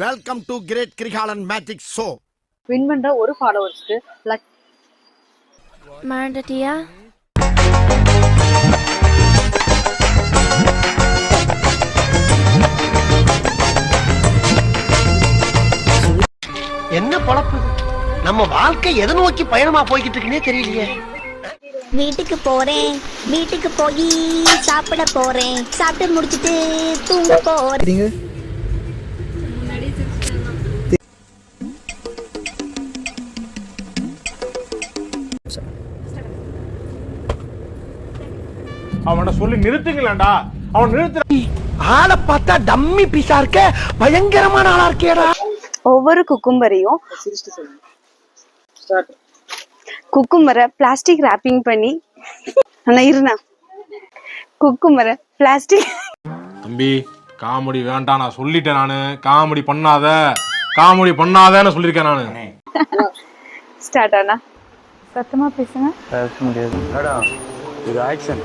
Welcome to great Kirikalan magic show. Win பண்ற ஒரு ஃபாலோவர்ஸ்க்கு மறந்துட்டியா? என்ன பொழப்பு, நம்ம வாழ்க்கை எதை நோக்கி பயணமா போய்கிட்டு இருக்குன்னே தெரியலையே. வீட்டுக்கு போறேன், வீட்டுக்கு போய் சாப்பிட போறேன், சாப்பிட்டு முடிச்சிட்டு தூங்க போறேன். அவனை சொல்லி நிறுத்துங்களேன்டா. அவன் நிறுத்து. ஆளை பார்த்தா டம்மி பீஸா இருக்க, பயங்கரமான ஆளா இருக்கேடா. ஒவ்வொரு குக்கும்பரையும் குக்கும்பரை பிளாஸ்டிக் ராப்பிங் பண்ணி குக்கும்பரை பிளாஸ்டிக். தம்பி காமெடி வேண்டாம், நான் சொல்லிட்டேன். நானு காமெடி பண்ணாதன்னு சொல்லியிருக்கேன் நானு. ஸ்டார்ட் ஆனா சத்தமா பேசுங்க. பேச முடியாது. இது ஆக்ஷன்.